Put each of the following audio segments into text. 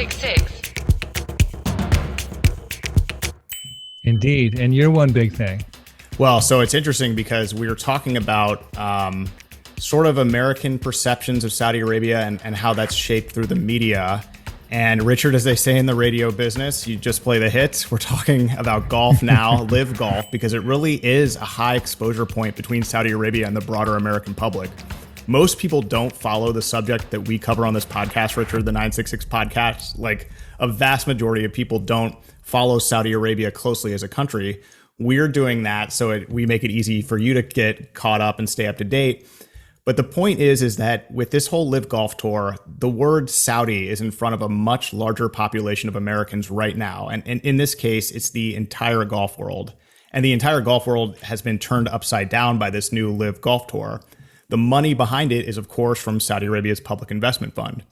966. Indeed. And you're one big thing. Well, so it's interesting because we were talking about sort of American perceptions of Saudi Arabia and how that's shaped through the media. And Richard, as they say in the radio business, you just play the hits. We're talking about golf now, LIV Golf, because it really is a high exposure point between Saudi Arabia and the broader American public. Most people don't follow the subject that we cover on this podcast, Richard, the 966 podcast. Like a vast majority of people don't follow Saudi Arabia closely as a country. We're doing that so we make it easy for you to get caught up and stay up to date. But the point is that with this whole LIV Golf Tour, the word Saudi is in front of a much larger population of Americans right now. And in this case, it's the entire golf world. And the entire golf world has been turned upside down by this new LIV Golf Tour. The money behind it is, of course, from Saudi Arabia's public investment fund.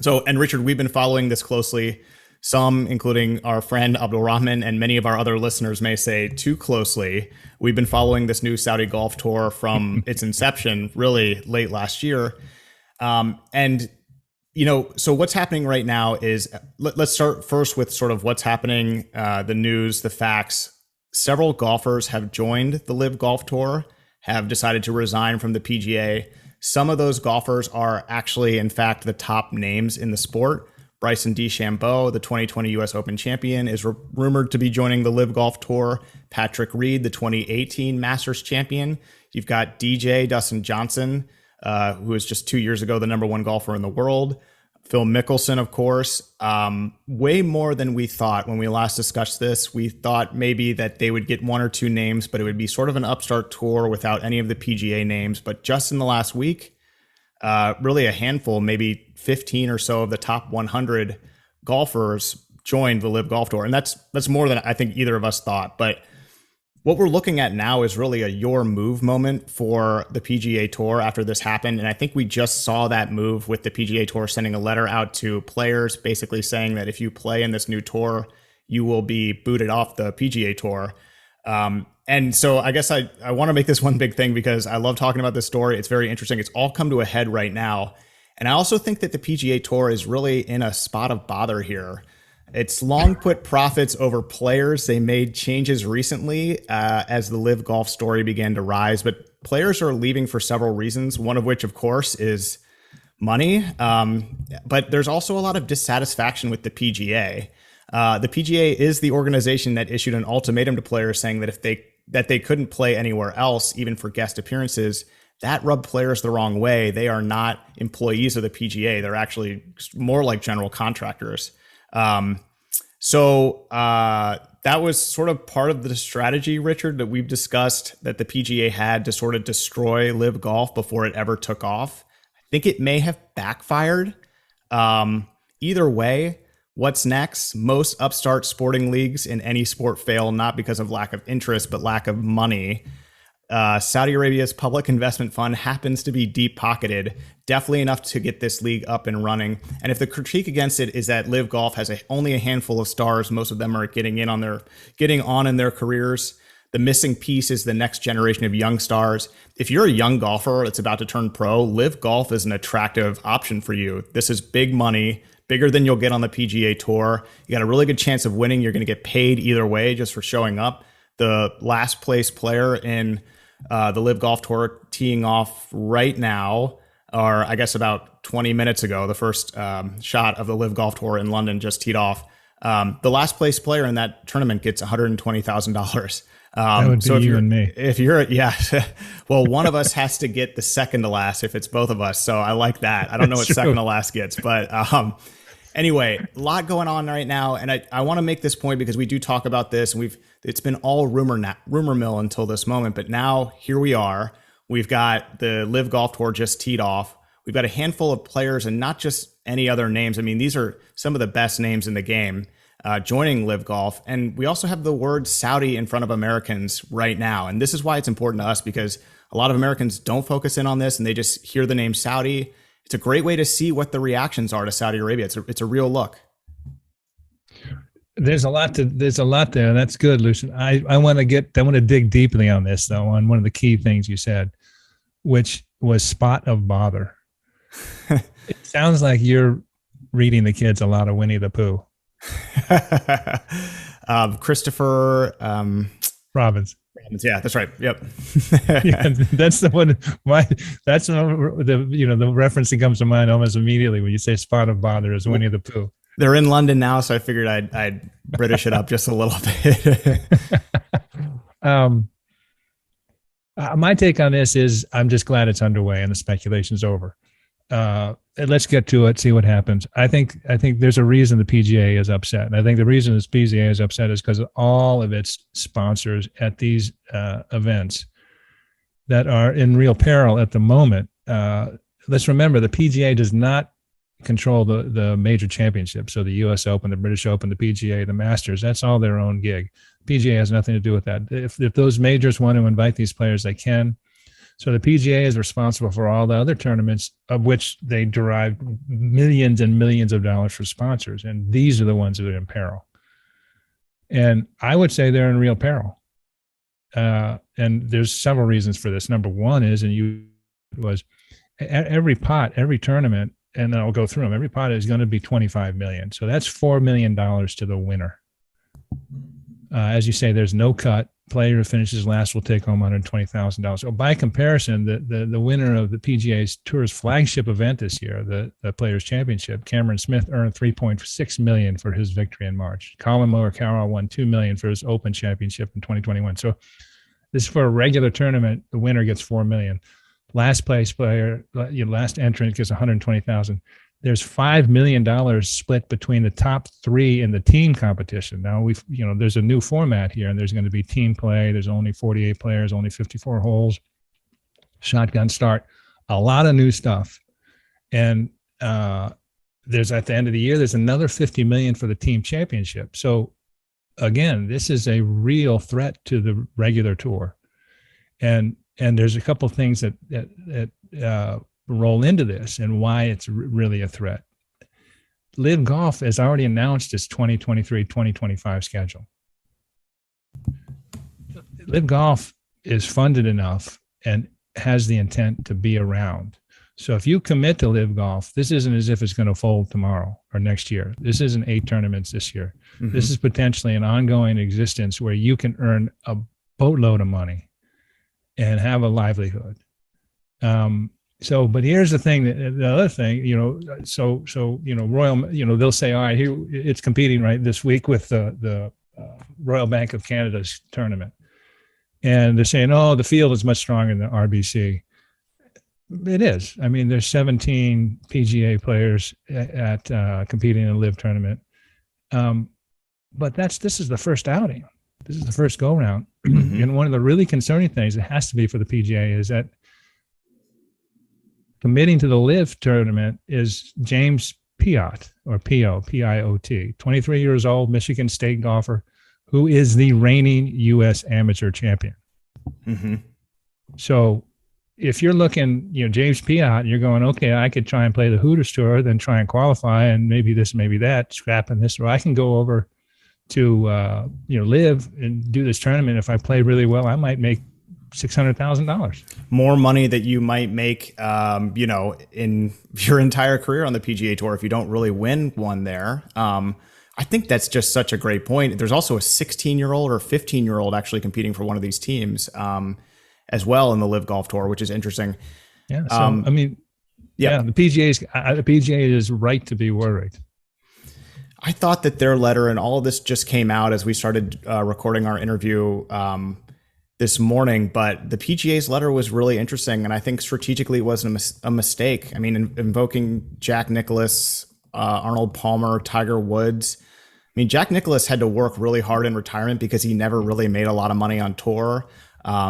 So, and Richard, we've been following this closely. Some, including our friend Abdul Rahman and many of our other listeners, may say too closely. We've been following this new Saudi Golf Tour from its inception, really late last year. And, you know, so what's happening right now is, let's start first with sort of what's happening, the news, the facts. Several golfers have joined the LIV Golf Tour, have decided to resign from the PGA. Some of those golfers are actually, in fact, the top names in the sport. Bryson DeChambeau, the 2020 U.S. Open champion, is rumored to be joining the LIV Golf Tour. Patrick Reed, the 2018 Masters champion. You've got Dustin Johnson, who was just 2 years ago the #1 golfer in the world. Phil Mickelson, of course. Way more than we thought when we last discussed this. We thought maybe that they would get one or two names, but it would be sort of an upstart tour without any of the PGA names. But just in the last week, really a handful, maybe 15 or so of the top 100 golfers joined the LIV Golf Tour. And that's more than I think either of us thought. But what we're looking at now is really a your move moment for the PGA Tour after this happened. And I think we just saw that move with the PGA Tour sending a letter out to players basically saying that if you play in this new tour, you will be booted off the PGA Tour. And so I guess I want to make this one big thing because I love talking about this story. It's very interesting. It's all come to a head right now. And I also think that the PGA Tour is really in a spot of bother here. It's long put profits over players. They made changes recently as the LIV Golf story began to rise, but players are leaving for several reasons, one of which, of course, is money. But there's also a lot of dissatisfaction with the PGA. The PGA is the organization that issued an ultimatum to players saying that if they couldn't play anywhere else, even for guest appearances, that rubbed players the wrong way. They are not employees of the PGA. They're actually more like general contractors. So that was sort of part of the strategy, Richard, that we've discussed that the PGA had to sort of destroy LIV Golf before it ever took off. I think it may have backfired. Either way, what's next? Most upstart sporting leagues in any sport fail, not because of lack of interest, but lack of money. Saudi Arabia's public investment fund happens to be deep pocketed, definitely enough to get this league up and running. And if the critique against it is that LIV Golf has only a handful of stars, most of them are getting on in their careers. The missing piece is the next generation of young stars. If you're a young golfer that's about to turn pro, LIV Golf is an attractive option for you. This is big money, bigger than you'll get on the PGA Tour. You got a really good chance of winning. You're going to get paid either way just for showing up. The last place player in the LIV Golf Tour teeing off right now, or I guess about 20 minutes ago, the first shot of the LIV Golf Tour in London just teed off. The last place player in that tournament gets $120,000. That would be you and me. If you're, yeah, well, one of us has to get the second to last if it's both of us. So I like that. I don't know what second to last gets, but anyway, a lot going on right now. And I want to make this point because we do talk about this and it's been all rumor mill until this moment. But now here we are. We've got the LIV Golf Tour just teed off. We've got a handful of players and not just any other names. I mean, these are some of the best names in the game joining LIV Golf. And we also have the word Saudi in front of Americans right now. And this is why it's important to us because a lot of Americans don't focus in on this and they just hear the name Saudi. It's a great way to see what the reactions are to Saudi Arabia. It's a real look. There's a lot there. That's good, Lucien. I want to dig deeply on this though, on one of the key things you said, which was spot of bother. It sounds like you're reading the kids a lot of Winnie the Pooh. Christopher Robbins. Yeah, that's right. Yep. Yeah, that's the one. That's the reference that comes to mind almost immediately when you say Spot of Bother is Winnie the Pooh. They're in London now, so I figured I'd British it up just a little bit. My take on this is I'm just glad it's underway and the speculation's over. Let's get to it, see what happens. I think there's a reason the PGA is upset. And I think the reason this PGA is upset is because of all of its sponsors at these events that are in real peril at the moment. Let's remember the PGA does not control the major championships. So the US Open, the British Open, the PGA, the Masters, that's all their own gig. PGA has nothing to do with that. If those majors want to invite these players, they can. So the PGA is responsible for all the other tournaments of which they derive millions and millions of dollars for sponsors. And these are the ones that are in peril. And I would say they're in real peril. And there's several reasons for this. Number one is, every pot, every tournament, and I'll go through them, every pot is going to be $25 million. So that's $4 million to the winner. As you say, there's no cut. Player who finishes last will take home $120,000. So by comparison, the winner of the PGA Tour's flagship event this year, the Players Championship, Cameron Smith earned $3.6 million for his victory in March. Colin Morikawa won $2 million for his Open Championship in 2021. So this is for a regular tournament. The winner gets $4 million. Last place player, last entrant gets $120,000. There's $5 million split between the top three in the team competition. Now there's a new format here, and there's going to be team play. There's only 48 players, only 54 holes, shotgun start, a lot of new stuff. And there's at the end of the year, there's another $50 million for the team championship. So again, this is a real threat to the regular tour. And there's a couple of things that roll into this and why it's really a threat. LIV Golf has already announced its 2023-2025 schedule. LIV Golf is funded enough and has the intent to be around. So if you commit to LIV Golf, this isn't as if it's going to fold tomorrow or next year. This isn't 8 tournaments this year. Mm-hmm. This is potentially an ongoing existence where you can earn a boatload of money and have a livelihood. But here's the thing, the other thing, Royal, they'll say, all right, here it's competing right this week with the Royal Bank of Canada's tournament. And they're saying, oh, the field is much stronger than the RBC. It is. I mean, there's 17 PGA players at competing in a LIV tournament. But this is the first outing. This is the first go round. Mm-hmm. And one of the really concerning things that has to be for the PGA is that committing to the LIV tournament is James Piot, or P-I-O-T, 23 years old, Michigan State golfer, who is the reigning U.S. amateur champion. Mm-hmm. So if you're looking, James Piot, you're going, okay, I could try and play the Hooters Tour, then try and qualify, and maybe this, maybe that, scrapping this, or I can go over to, LIV and do this tournament. If I play really well, I might make $600,000 more money that you might make, in your entire career on the PGA Tour if you don't really win one there. I think that's just such a great point. There's also a 16-year-old or 15-year-old actually competing for one of these teams as well in the LIV Golf Tour, which is interesting. Yeah. So, the PGA is right to be worried. I thought that their letter, and all of this just came out as we started recording our interview this morning, but the PGA's letter was really interesting, and I think strategically it wasn't a mistake. I mean, invoking Jack Nicklaus, Arnold Palmer, Tiger Woods. I mean, Jack Nicklaus had to work really hard in retirement because he never really made a lot of money on tour.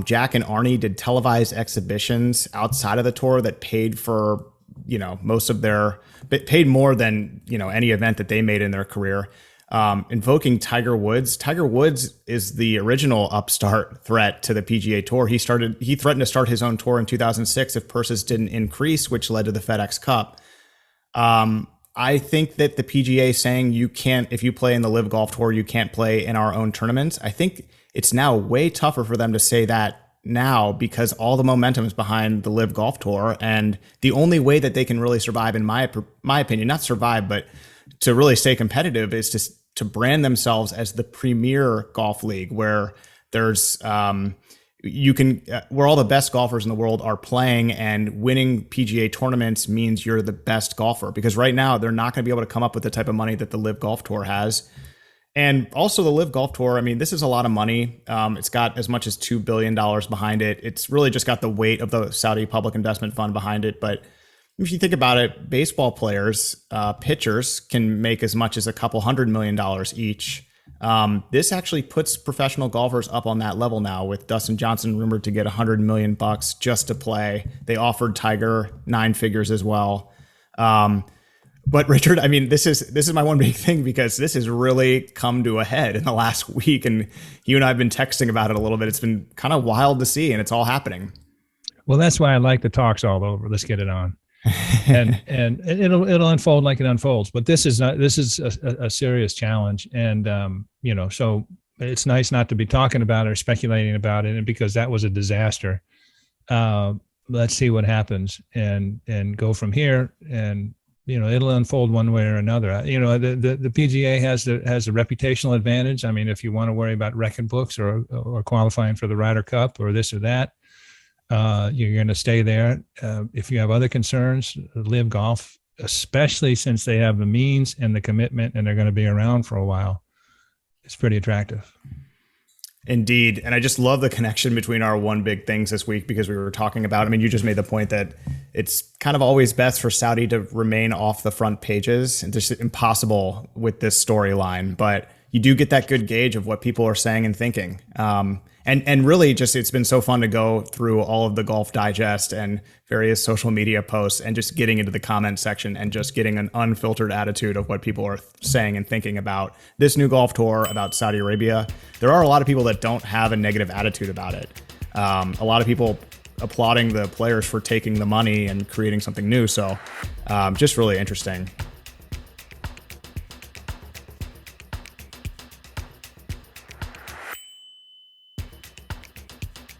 Jack and Arnie did televised exhibitions outside of the tour that paid for, paid more than, any event that they made in their career. Invoking Tiger Woods. Tiger Woods is the original upstart threat to the PGA Tour. He threatened to start his own tour in 2006 if purses didn't increase, which led to the FedEx Cup. I think that the PGA saying you can't, if you play in the LIV Golf Tour, you can't play in our own tournaments. I think it's now way tougher for them to say that now because all the momentum is behind the LIV Golf Tour, and the only way that they can really survive, in my opinion, not survive, but to really stay competitive, is to brand themselves as the premier golf league, where there's where all the best golfers in the world are playing, and winning PGA tournaments means you're the best golfer, because right now they're not going to be able to come up with the type of money that the LIV Golf Tour has. And also the LIV Golf Tour, I mean, this is a lot of money. It's got as much as $2 billion behind it. It's really just got the weight of the Saudi Public Investment Fund behind it. But if you think about it, baseball players, pitchers can make as much as a couple $100 million each. This actually puts professional golfers up on that level now, with Dustin Johnson rumored to get $100 million just to play. They offered Tiger 9 figures as well. But Richard, I mean, this is my one big thing, because this has really come to a head in the last week, and you and I have been texting about it a little bit. It's been kind of wild to see, and it's all happening. Well, that's why I like the talks all over. Let's get it on. and it'll unfold like it unfolds. But this is a serious challenge, and so it's nice not to be talking about it or speculating about it, and because that was a disaster. Let's see what happens and go from here, and it'll unfold one way or another. The PGA has a reputational advantage. I mean, if you want to worry about record books or qualifying for the Ryder Cup or this or that, you're going to stay there. If you have other concerns, LIV Golf, especially since they have the means and the commitment, and they're going to be around for a while, it's pretty attractive. Indeed. And I just love the connection between our one big things this week, because we were talking about, I mean, you just made the point that it's kind of always best for Saudi to remain off the front pages, and just impossible with this storyline. But you do get that good gauge of what people are saying and thinking. And really just, it's been so fun to go through all of the Golf Digest and various social media posts, and just getting into the comment section and just getting an unfiltered attitude of what people are saying and thinking about this new golf tour, about Saudi Arabia. There are a lot of people that don't have a negative attitude about it. A lot of people applauding the players for taking the money and creating something new. So just really interesting.